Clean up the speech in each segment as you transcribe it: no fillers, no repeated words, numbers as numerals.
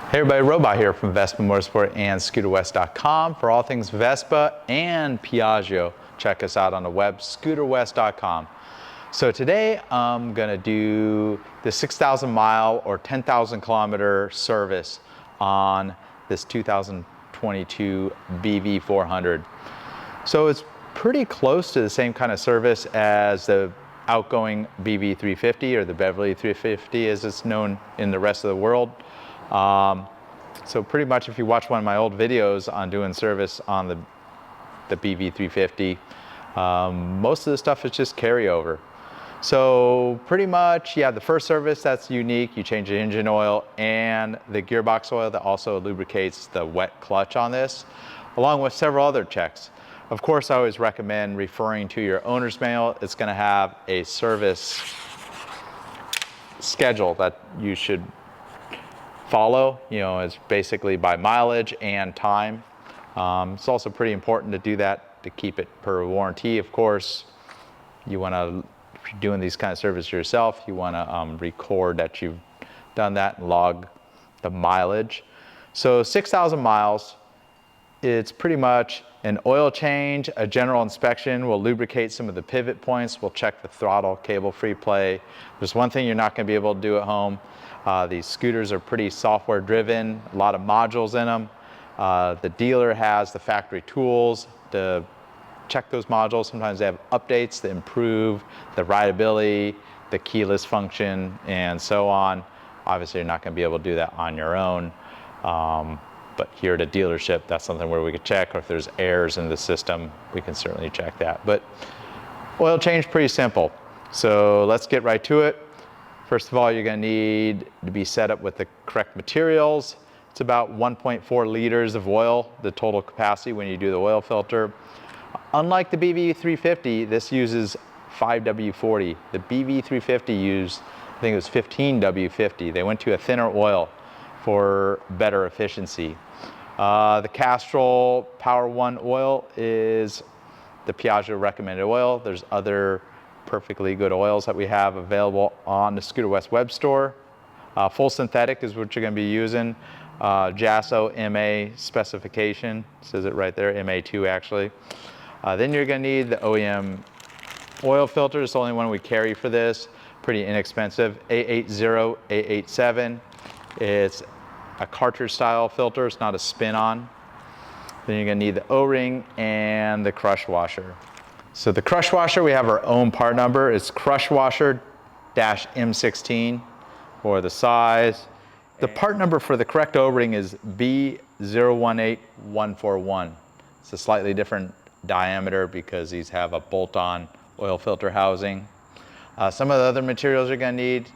Hey everybody, Robot here from Vespa Motorsport and ScooterWest.com for all things Vespa and Piaggio. Check us out on the web, ScooterWest.com. So today I'm gonna do the 6,000 mile or 10,000 kilometer service on this 2022 BV400. So it's pretty close to the same kind of service as the outgoing BV350 or the Beverly 350 as it's known in the rest of the world. So pretty much if you watch one of my old videos on doing service on the BV350, most of the stuff is just carryover. So pretty much, yeah, the first service that's unique, you change the engine oil and the gearbox oil that also lubricates the wet clutch on this, along with several other checks. Of course, I always recommend referring to your owner's manual. It's going to have a service schedule that you should follow. You know, it's basically by mileage and time. It's also pretty important to do that to keep it per warranty. Of course, you want to, if you're doing these kind of services yourself, you want to record that you've done that and log the mileage. So 6,000 miles, it's pretty much an oil change, a general inspection. We'll lubricate some of the pivot points. We'll check the throttle, cable free play. There's one thing you're not going to be able to do at home. These scooters are pretty software driven, a lot of modules in them. The dealer has the factory tools to check those modules. Sometimes they have updates to improve the rideability, the keyless function, and so on. Obviously, you're not going to be able to do that on your own. But here at a dealership, that's something where we could check, or if there's errors in the system, we can certainly check that. But oil change, pretty simple. So let's get right to it. First of all, you're going to need to be set up with the correct materials. It's about 1.4 liters of oil, the total capacity when you do the oil filter. Unlike the BV350, this uses 5W40. The BV350 used, I think it was 15W50. They went to a thinner oil for better efficiency. The Castrol Power One oil is the Piaggio recommended oil. There's other perfectly good oils that we have available on the Scooter West web store. Full synthetic is what you're going to be using. JASO MA specification, says it right there, MA2 actually. Then you're going to need the OEM oil filter. It's the only one we carry for this. Pretty inexpensive, A80, A87. It's a cartridge style filter, it's not a spin-on. Then you're going to need the O-ring and the crush washer. So the crush washer, we have our own part number. It's crush washer-M16 for the size. The part number for the correct O-ring is B018141. It's a slightly different diameter because these have a bolt-on oil filter housing. Some of the other materials you're going to need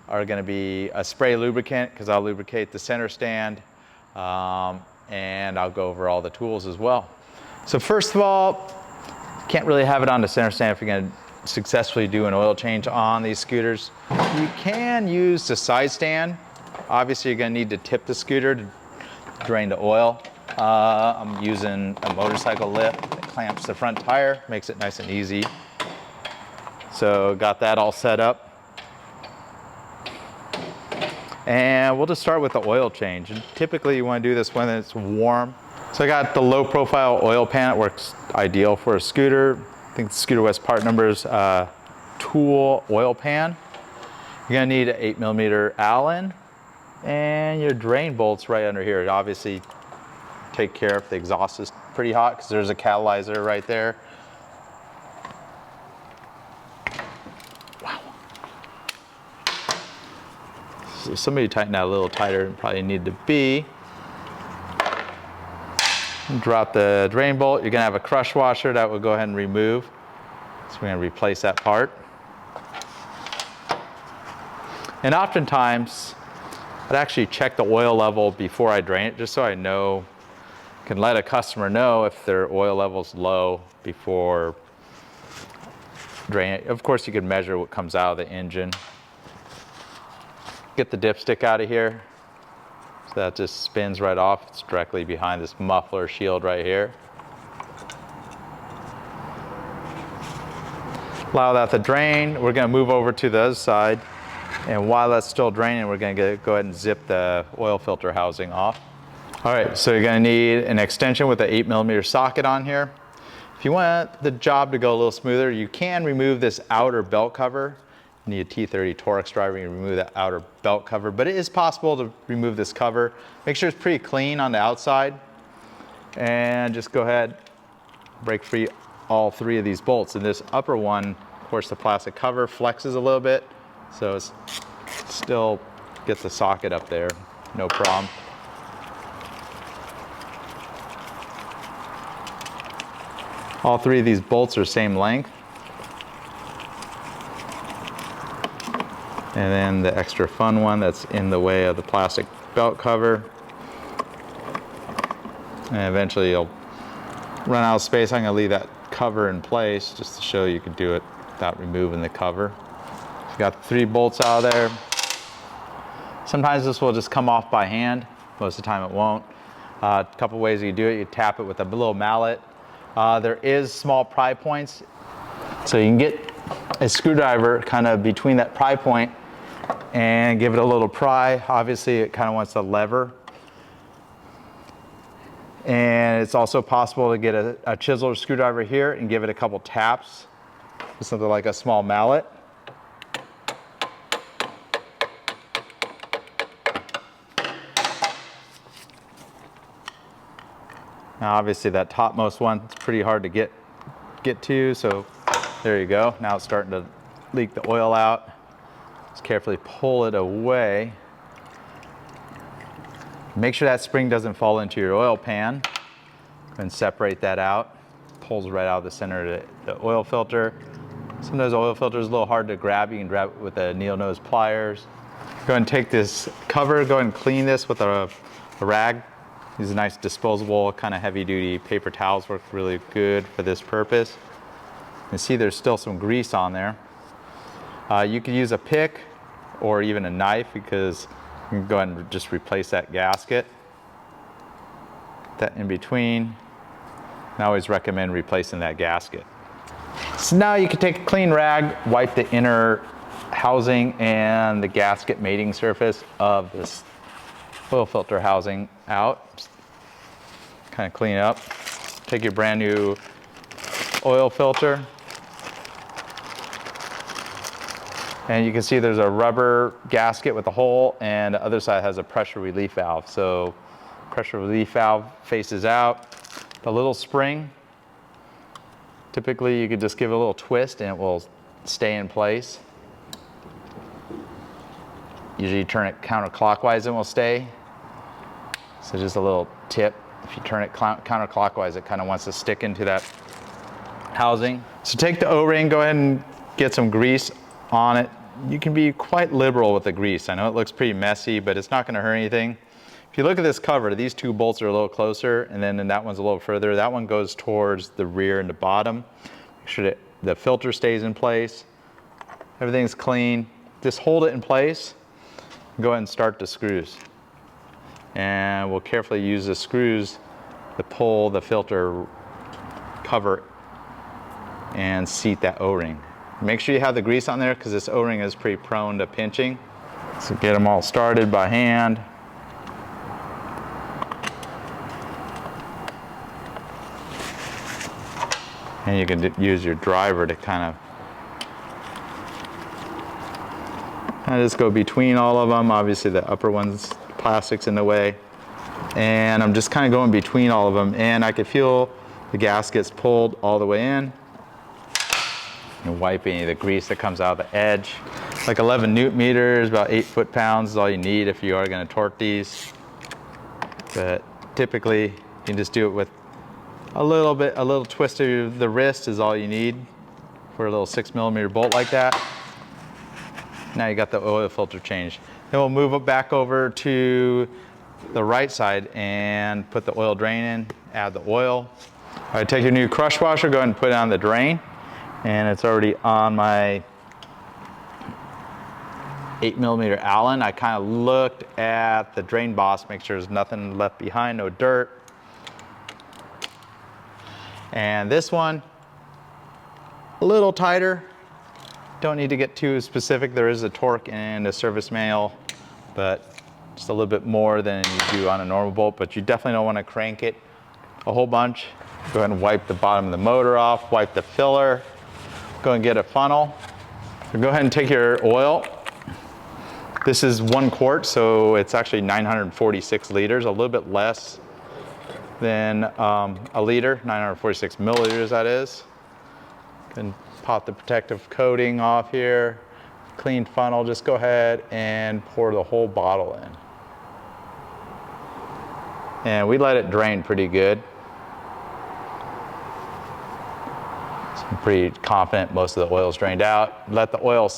are going to be a spray lubricant, because I'll lubricate the center stand, and I'll go over all the tools as well. So first of all, can't really have it on the center stand if you're going to successfully do an oil change on these scooters. You can use the side stand. Obviously, you're going to need to tip the scooter to drain the oil. I'm using a motorcycle lift that clamps the front tire, makes it nice and easy. So got that all set up. And we'll just start with the oil change. And typically you want to do this when it's warm. So I got the low profile oil pan. It works ideal for a scooter. I think the Scooter West part number is Tool oil pan. You're gonna need an 8mm Allen, and your drain bolt's right under here. Obviously take care if the exhaust is pretty hot, because there's a catalyzer right there. So somebody tighten that a little tighter than probably need to be. Drop the drain bolt. You're gonna have a crush washer that we'll go ahead and remove. So we're gonna replace that part. And oftentimes, I'd actually check the oil level before I drain it, just so I know, can let a customer know if their oil level's low before draining it. Of course, you can measure what comes out of the engine. Get the dipstick out of here. So that just spins right off. It's directly behind this muffler shield right here. Allow that to drain. We're going to move over to the other side. And while that's still draining, we're gonna go ahead and zip the oil filter housing off. All right, so you're gonna need an extension with an 8mm socket on here. If you want the job to go a little smoother, you can remove this outer belt cover. You need a T30 Torx driver, you remove that outer belt cover, but it is possible to remove this cover. Make sure it's pretty clean on the outside, and just go ahead, break free all 3 of these bolts. And this upper one, of course, the plastic cover flexes a little bit, so it's still gets the socket up there, no problem. All 3 of these bolts are same length. And then the extra fun one that's in the way of the plastic belt cover. And eventually you'll run out of space. I'm gonna leave that cover in place just to show you can do it without removing the cover. You got 3 bolts out of there. Sometimes this will just come off by hand. Most of the time it won't. A couple ways you do it. You tap it with a little mallet. There is small pry points. So you can get a screwdriver kind of between that pry point and give it a little pry. Obviously it kind of wants a lever. And it's also possible to get a chisel or screwdriver here and give it a couple taps with something like a small mallet. Now obviously that topmost one is pretty hard to get to, so there you go. Now it's starting to leak the oil out. Just carefully pull it away. Make sure that spring doesn't fall into your oil pan. And separate that out. Pulls right out of the center of the oil filter. Sometimes the oil filter is a little hard to grab. You can grab it with a needle nose pliers. Go ahead and take this cover, go ahead and clean this with a rag. These are nice disposable, kind of heavy duty paper towels, work really good for this purpose. You can see there's still some grease on there. You could use a pick or even a knife because you can go ahead and just replace that gasket. That in between. I always recommend replacing that gasket. So now you can take a clean rag, wipe the inner housing and the gasket mating surface of this oil filter housing out. Just kind of clean it up. Take your brand new oil filter. And you can see there's a rubber gasket with a hole, and the other side has a pressure relief valve. So pressure relief valve faces out. The little spring, typically you could just give it a little twist and it will stay in place. Usually you turn it counterclockwise and it will stay. So just a little tip. If you turn it counterclockwise, it kind of wants to stick into that housing. So take the O-ring, go ahead and get some grease on it. You can be quite liberal with the grease. I know it looks pretty messy, but it's not going to hurt anything. If you look at this cover, these 2 bolts are a little closer, and then that one's a little further. That one goes towards the rear and the bottom. Make sure that the filter stays in place. Everything's clean. Just hold it in place. Go ahead and start the screws. And we'll carefully use the screws to pull the filter cover and seat that O-ring. Make sure you have the grease on there because this O-ring is pretty prone to pinching. So get them all started by hand. And you can use your driver to kind of just go between all of them. Obviously the upper one's plastic's in the way. And I'm just kind of going between all of them, and I can feel the gaskets pulled all the way in. And wipe any of the grease that comes out of the edge. Like 11 Newton meters, about 8 foot-pounds is all you need if you are going to torque these. But typically you can just do it with a little twist of the wrist is all you need for a little 6mm bolt like that. Now you got the oil filter changed. Then we'll move it back over to the right side and put the oil drain in, add the oil. All right, take your new crush washer, go ahead and put it on the drain. And it's already on my 8mm Allen. I kind of looked at the drain boss, make sure there's nothing left behind, no dirt. And this one, a little tighter. Don't need to get too specific. There is a torque and a service manual, but just a little bit more than you do on a normal bolt, but you definitely don't want to crank it a whole bunch. Go ahead and wipe the bottom of the motor off, wipe the filler, go and get a funnel. So go ahead and take your oil. This is 1 quart, so it's actually 946 liters, a little bit less than a liter, 946 milliliters that is. And pop the protective coating off here. Clean funnel, just go ahead and pour the whole bottle in. And we let it drain pretty good. So I'm pretty confident most of the oil's drained out. Let the oil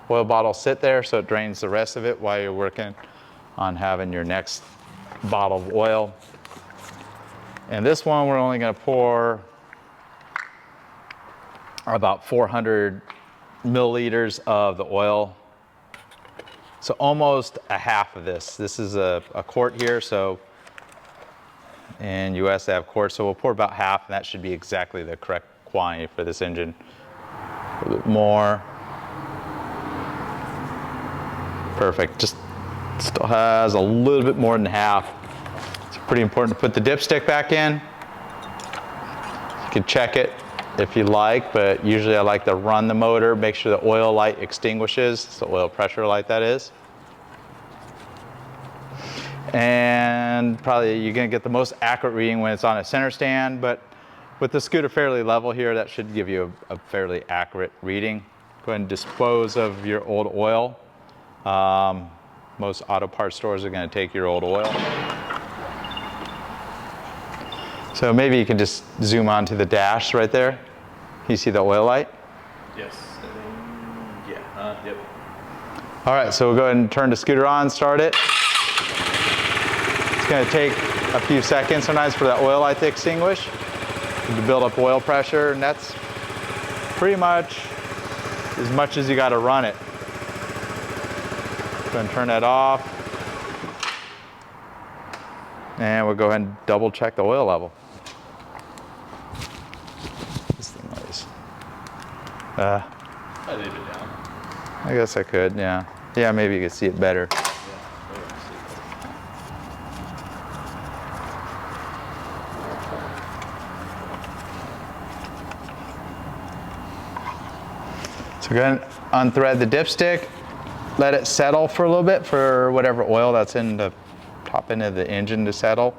bottle sit there so it drains the rest of it while you're working on having your next bottle of oil. And this one we're only gonna pour about 400 milliliters of the oil. So almost a half of this. This is a quart here, so in US they have quarts, so we'll pour about half, and that should be exactly the correct quantity for this engine. A little bit more. Perfect, just still has a little bit more than half. It's pretty important to put the dipstick back in. You can check it if you like, but usually I like to run the motor, make sure the oil light extinguishes. It's the oil pressure light that is. And probably you're gonna get the most accurate reading when it's on a center stand, but with the scooter fairly level here, that should give you a fairly accurate reading. Go ahead and dispose of your old oil. Most auto parts stores are gonna take your old oil. So maybe you can just zoom onto the dash right there. You see the oil light? Yes. Yeah. Yep. All right, so we'll go ahead and turn the scooter on, start it. It's gonna take a few seconds sometimes for that oil light to extinguish, to build up oil pressure, and that's pretty much as you gotta run it. Go ahead and turn that off. And we'll go ahead and double check the oil level. I leave it down. I guess I could, yeah. Yeah, maybe you could see it better. Yeah, So go ahead and unthread the dipstick, let it settle for a little bit for whatever oil that's in the top end of the engine to settle.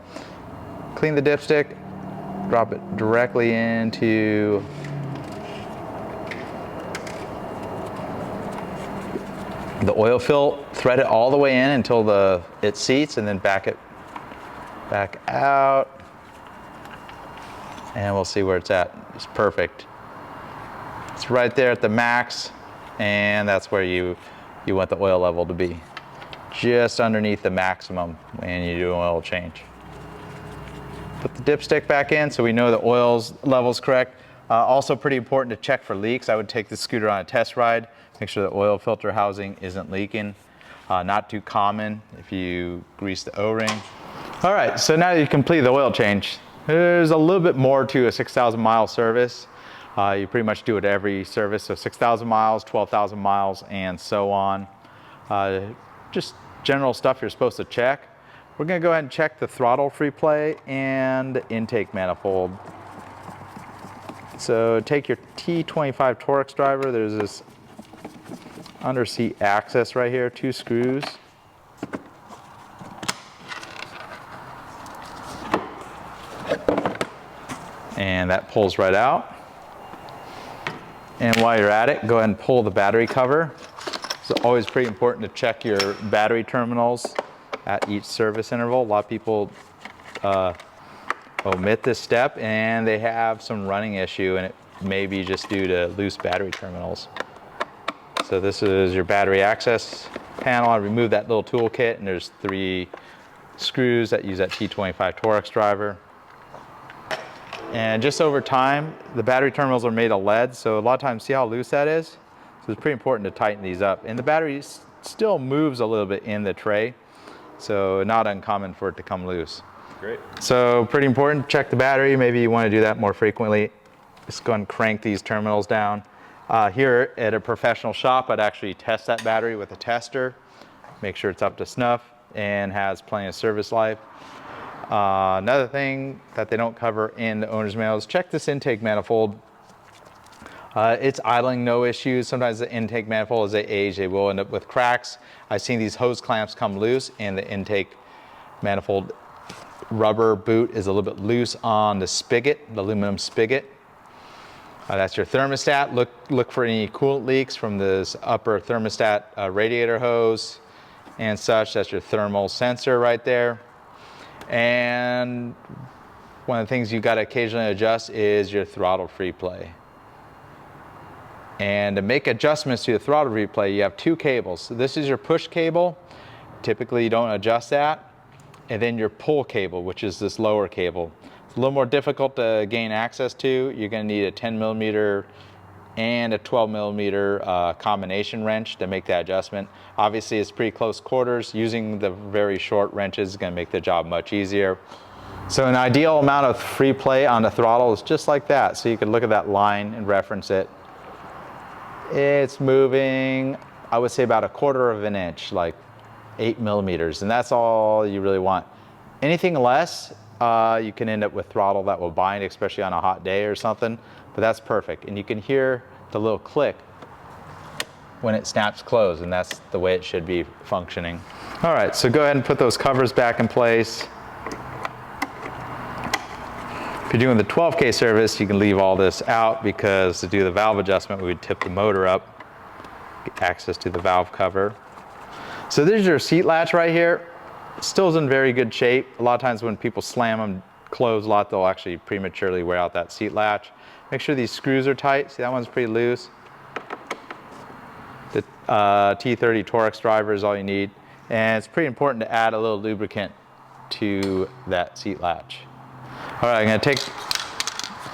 Clean the dipstick, drop it directly into the oil fill, thread it all the way in until it seats, and then back it back out. And we'll see where it's at. It's perfect. It's right there at the max, and that's where you want the oil level to be. Just underneath the maximum when you do an oil change. Put the dipstick back in so we know the oil level's correct. Also pretty important to check for leaks. I would take the scooter on a test ride, make sure the oil filter housing isn't leaking. Not too common if you grease the O-ring. All right, so now that you complete the oil change, there's a little bit more to a 6,000 mile service. You pretty much do it every service, so 6,000 miles, 12,000 miles, and so on. Just general stuff you're supposed to check. We're gonna go ahead and check the throttle free play and the intake manifold. So take your T25 Torx driver, there's this underseat access right here, 2 screws. And that pulls right out. And while you're at it, go ahead and pull the battery cover. It's always pretty important to check your battery terminals at each service interval. A lot of people omit this step and they have some running issue, and it may be just due to loose battery terminals. So this is your battery access panel. I removed that little tool kit, and there's 3 screws that use that T25 Torx driver. And just over time, the battery terminals are made of lead, so a lot of times, see how loose that is? So it's pretty important to tighten these up. And the battery still moves a little bit in the tray, so not uncommon for it to come loose. Great. So pretty important, check the battery. Maybe you want to do that more frequently. Just go and crank these terminals down, Here at a professional shop, I'd actually test that battery with a tester, make sure it's up to snuff and has plenty of service life. Another thing that they don't cover in the owner's manual is check this intake manifold. It's idling, no issues. Sometimes the intake manifold, as they age, they will end up with cracks. I've seen these hose clamps come loose and the intake manifold rubber boot is a little bit loose on the spigot, the aluminum spigot. That's your thermostat. Look for any coolant leaks from this upper thermostat radiator hose and such. That's your thermal sensor right there. And one of the things you got to occasionally adjust is your throttle free play. And to make adjustments to the throttle replay, you have two cables. So this is your push cable. Typically you don't adjust that. And then your pull cable, which is this lower cable. It's a little more difficult to gain access to. You're gonna need a 10mm and a 12mm combination wrench to make that adjustment. Obviously it's pretty close quarters. Using the very short wrenches is gonna make the job much easier. So an ideal amount of free play on the throttle is just like that. So you can look at that line and reference it. It's moving, I would say about 1/4 of an inch, like 8mm, and that's all you really want. Anything less, you can end up with throttle that will bind, especially on a hot day or something, but that's perfect. And you can hear the little click when it snaps closed, and that's the way it should be functioning. All right, so go ahead and put those covers back in place. If you're doing the 12K service, you can leave all this out because to do the valve adjustment, we would tip the motor up, get access to the valve cover. So there's your seat latch right here. Still is in very good shape. A lot of times when people slam them closed a lot, they'll actually prematurely wear out that seat latch. Make sure these screws are tight. See, that one's pretty loose. The T30 Torx driver is all you need. And it's pretty important to add a little lubricant to that seat latch. All right, I'm gonna take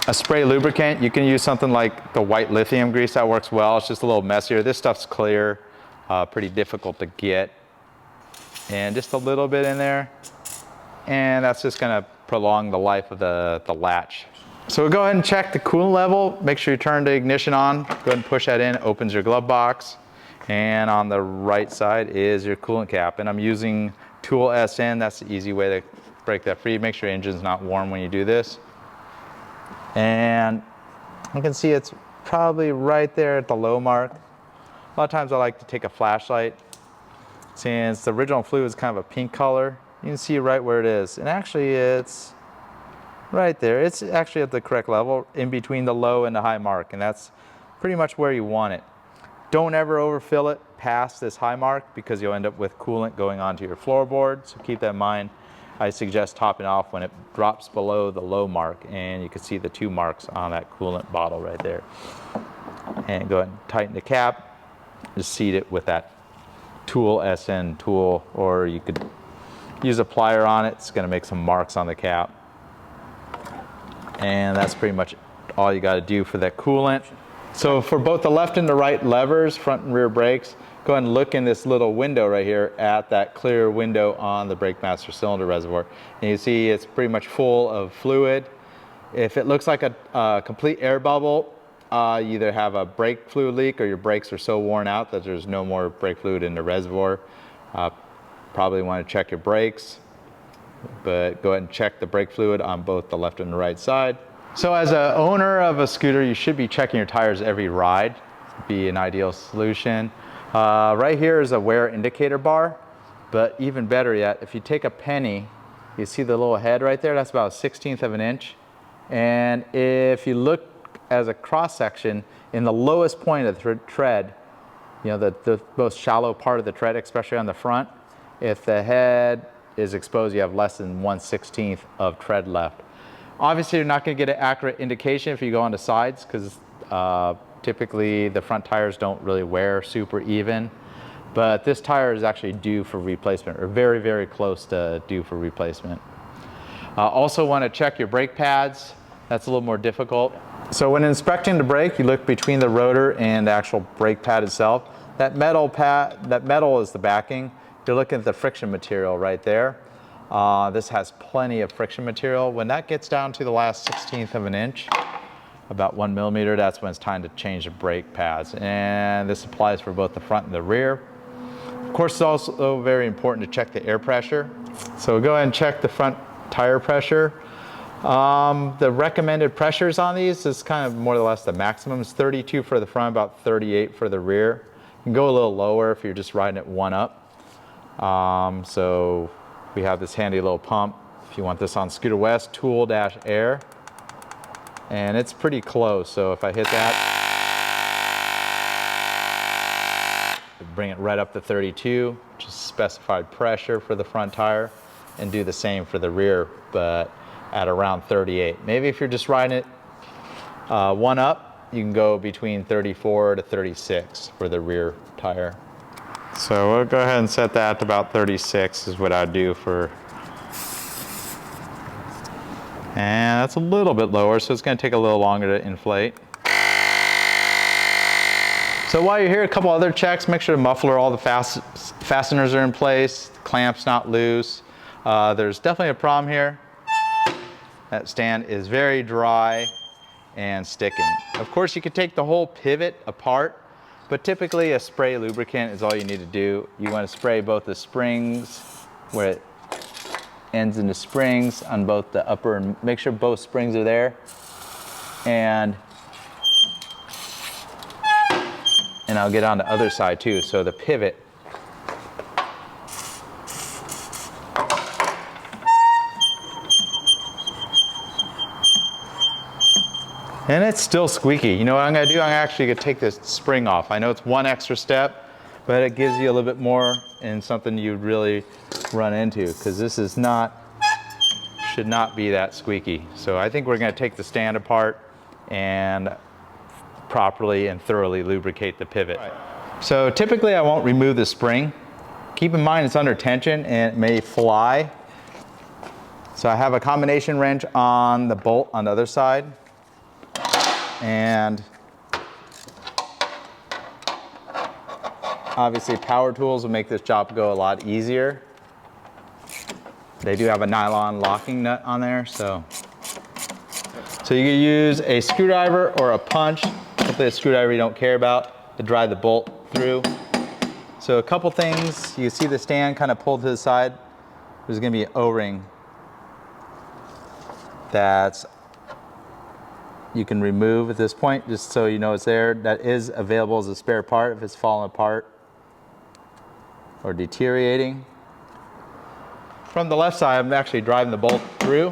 a spray lubricant. You can use something like the white lithium grease, that works well. It's just a little messier. This stuff's clear, pretty difficult to get. And just a little bit in there. And that's just gonna prolong the life of the latch. So we'll go ahead and check the coolant level. Make sure you turn the ignition on. Go ahead and push that in, opens your glove box. And on the right side is your coolant cap. And I'm using Tool SN, that's the easy way to break that free. Make sure your engine's not warm when you do this. And you can see it's probably right there at the low mark. A lot of times I like to take a flashlight. Since the original fluid is kind of a pink color, you can see right where it is. And actually it's right there. It's actually at the correct level in between the low and the high mark. And that's pretty much where you want it. Don't ever overfill it past this high mark because you'll end up with coolant going onto your floorboard. So keep that in mind. I suggest topping off when it drops below the low mark, and you can see the 2 marks on that coolant bottle right there. And go ahead and tighten the cap, just seat it with that Tool SN tool, or you could use a plier on it. It's gonna make some marks on the cap. And that's pretty much all you gotta do for that coolant. So for both the left and the right levers, front and rear brakes, go ahead and look in this little window right here at that clear window on the brake master cylinder reservoir. And you see it's pretty much full of fluid. If it looks like a complete air bubble, you either have a brake fluid leak or your brakes are so worn out that there's no more brake fluid in the reservoir. Probably want to check your brakes, but go ahead and check the brake fluid on both the left and the right side. So as an owner of a scooter, you should be checking your tires every ride. Be an ideal solution. Right here is a wear indicator bar, but even better yet, if you take a penny, you see the little head right there, that's about 1/16 of an inch. And if you look as a cross section in the lowest point of the tread, you know, the most shallow part of the tread, especially on the front, if the head is exposed, you have less than 1/16 of tread left. Obviously, you're not going to get an accurate indication if you go on the sides because typically the front tires don't really wear super even, but this tire is actually due for replacement, or very, very close to due for replacement. Also want to check your brake pads. That's a little more difficult. So when inspecting the brake, you look between the rotor and the actual brake pad itself. That metal is the backing. You're looking at the friction material right there. This has plenty of friction material. When that gets down to the last 1/16 of an inch, about 1 millimeter, that's when it's time to change the brake pads. And this applies for both the front and the rear. Of course, it's also very important to check the air pressure. So we'll go ahead and check the front tire pressure. The recommended pressures on these is kind of more or less the maximum. It's 32 for the front, about 38 for the rear. You can go a little lower if you're just riding it one up. So we have this handy little pump. If you want this on Scooter West, Tool-Air. And it's pretty close, so if I hit that, bring it right up to 32, which is specified pressure for the front tire, and do the same for the rear, but at around 38. Maybe if you're just riding it one up, you can go between 34 to 36 for the rear tire. So we'll go ahead and set that to about 36 is what I'd do for. And that's a little bit lower, so it's going to take a little longer to inflate. So while you're here, a couple other checks. Make sure the muffler, all the fasteners are in place, the clamp's not loose. There's definitely a problem here. That stand is very dry and sticking. Of course, you could take the whole pivot apart, but typically a spray lubricant is all you need to do. You want to spray both the springs where it ends in the springs on both the upper, and make sure both springs are there. And I'll get on the other side too. So the pivot. And it's still squeaky. You know what I'm gonna do? I'm actually gonna take this spring off. I know it's one extra step, but it gives you a little bit more and something you'd really run into, because this is should not be that squeaky. So I think we're gonna take the stand apart and properly and thoroughly lubricate the pivot. Right. So typically I won't remove the spring. Keep in mind it's under tension and it may fly. So I have a combination wrench on the bolt on the other side. And obviously power tools will make this job go a lot easier. They do have a nylon locking nut on there, so you can use a screwdriver or a punch, hopefully a screwdriver you don't care about, to drive the bolt through. So a couple things, you see the stand kind of pulled to the side. There's gonna be an O-ring that's you can remove at this point, just so you know it's there. That is available as a spare part if it's falling apart or deteriorating. From the left side, I'm actually driving the bolt through.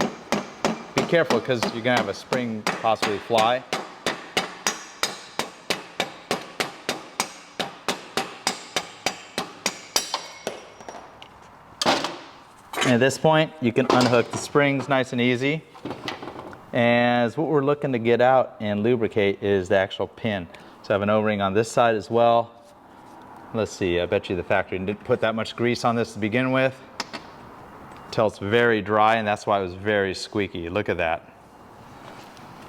Be careful, because you're gonna have a spring possibly fly. And at this point, you can unhook the springs nice and easy. And what we're looking to get out and lubricate is the actual pin. So I have an O-ring on this side as well. Let's see, I bet you the factory didn't put that much grease on this to begin with. Until it's very dry, and that's why it was very squeaky. Look at that.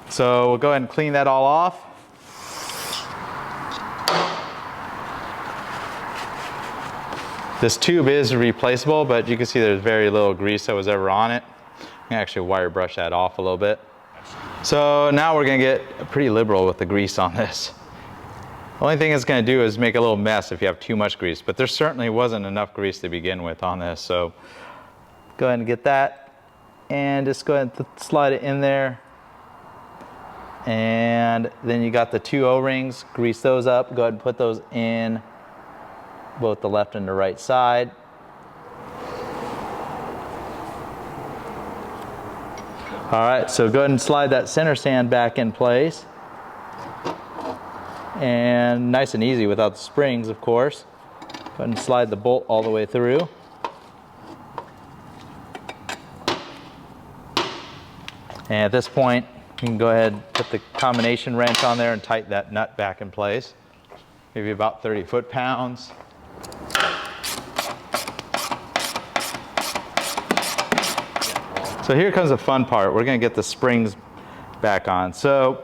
So we'll go ahead and clean that all off. This tube is replaceable, but you can see there's very little grease that was ever on it. I can actually wire brush that off a little bit. So now we're gonna get pretty liberal with the grease on this. The only thing it's gonna do is make a little mess if you have too much grease, but there certainly wasn't enough grease to begin with on this. So go ahead and get that, and just go ahead and slide it in there. And then you got the two O-rings, grease those up, go ahead and put those in both the left and the right side. All right, so go ahead and slide that center stand back in place. And nice and easy without the springs, of course. Go ahead and slide the bolt all the way through. And at this point, you can go ahead and put the combination wrench on there and tighten that nut back in place. Maybe about 30 foot-pounds. So here comes the fun part. We're gonna get the springs back on. So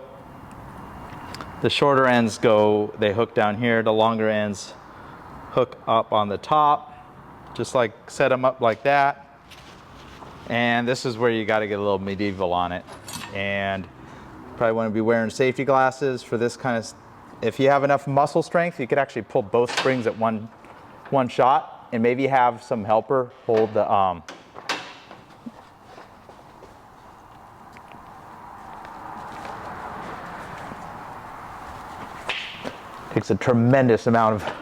the shorter ends they hook down here. The longer ends hook up on the top. Just like set them up like that. And this is where you gotta get a little medieval on it. And Probably want to be wearing safety glasses for this kind of, if you have enough muscle strength, you could actually pull both springs at one shot, and maybe have some helper hold the, takes a tremendous amount of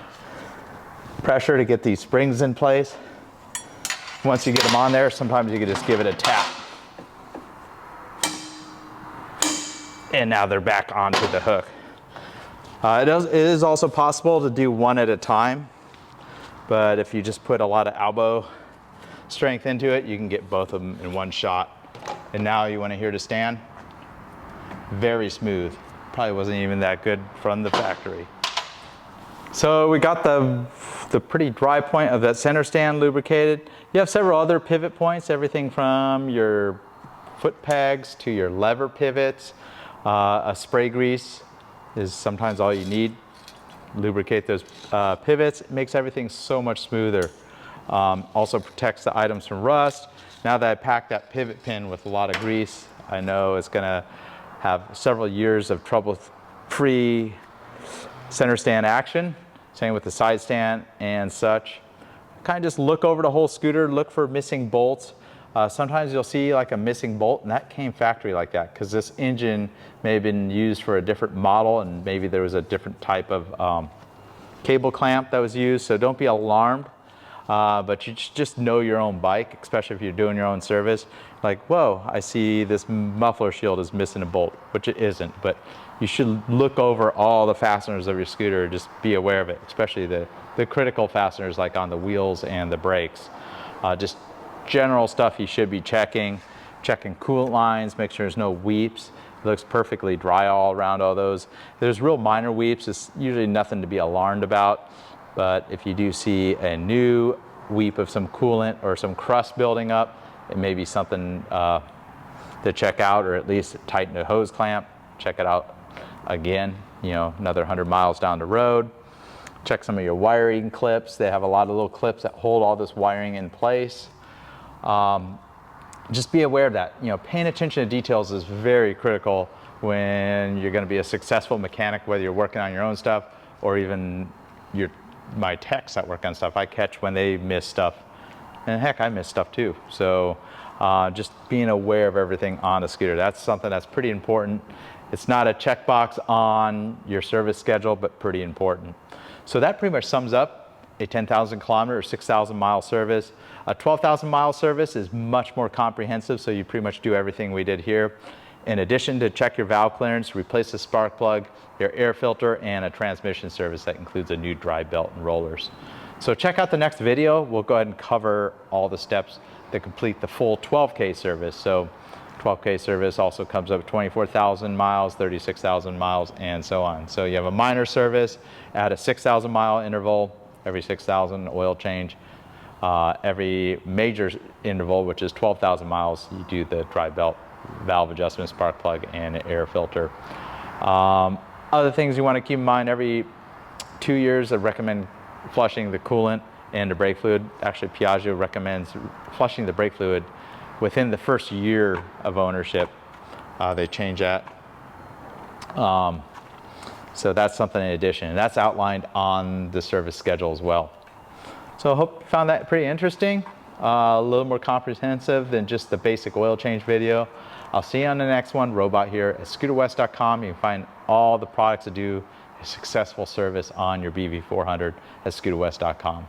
pressure to get these springs in place. Once you get them on there, sometimes you can just give it a tap. And now they're back onto the hook. It is also possible to do one at a time, but if you just put a lot of elbow strength into it, you can get both of them in one shot. And now you want to hear to stand. Very smooth. Probably wasn't even that good from the factory. So we got the pretty dry point of that center stand lubricated. You have several other pivot points, everything from your foot pegs to your lever pivots. A spray grease is sometimes all you need. Lubricate those pivots. It makes everything so much smoother. Also protects the items from rust. Now that I packed that pivot pin with a lot of grease, I know it's gonna have several years of trouble-free center stand action. Same with the side stand and such. Kind of just look over the whole scooter, look for missing bolts. Sometimes you'll see like a missing bolt, and that came factory like that because this engine may have been used for a different model, and maybe there was a different type of cable clamp that was used. So don't be alarmed, but you just know your own bike, especially if you're doing your own service. Like, whoa, I see this muffler shield is missing a bolt, which it isn't, but you should look over all the fasteners of your scooter, just be aware of it, especially the critical fasteners like on the wheels and the brakes. Just general stuff you should be checking coolant lines, make sure there's no weeps. It looks perfectly dry all around all those. There's real minor weeps, it's usually nothing to be alarmed about, but if you do see a new weep of some coolant or some crust building up, it may be something to check out, or at least tighten the hose clamp, check it out again, you know, another 100 miles down the road. Check some of your wiring clips. They have a lot of little clips that hold all this wiring in place. Just be aware of that. You know, paying attention to details is very critical when you're going to be a successful mechanic, whether you're working on your own stuff or even my techs that work on stuff. I catch when they miss stuff, and heck, I miss stuff too. So just being aware of everything on the scooter, that's something that's pretty important. It's not a checkbox on your service schedule, but pretty important. So that pretty much sums up a 10,000 kilometer or 6,000 mile service. A 12,000 mile service is much more comprehensive, so you pretty much do everything we did here. In addition to check your valve clearance, replace the spark plug, your air filter, and a transmission service that includes a new drive belt and rollers. So check out the next video. We'll go ahead and cover all the steps to complete the full 12K service. So 12K service also comes up 24,000 miles, 36,000 miles, and so on. So you have a minor service at a 6,000 mile interval, every 6,000 oil change. Every major interval, which is 12,000 miles, you do the drive belt, valve adjustment, spark plug, and air filter. Other things you want to keep in mind, every 2 years I recommend flushing the coolant and the brake fluid. Actually, Piaggio recommends flushing the brake fluid within the first year of ownership. They change that. So that's something in addition, and that's outlined on the service schedule as well. So I hope you found that pretty interesting, a little more comprehensive than just the basic oil change video. I'll see you on the next one. Robot here at scooterwest.com. You can find all the products that do a successful service on your BV400 at scooterwest.com.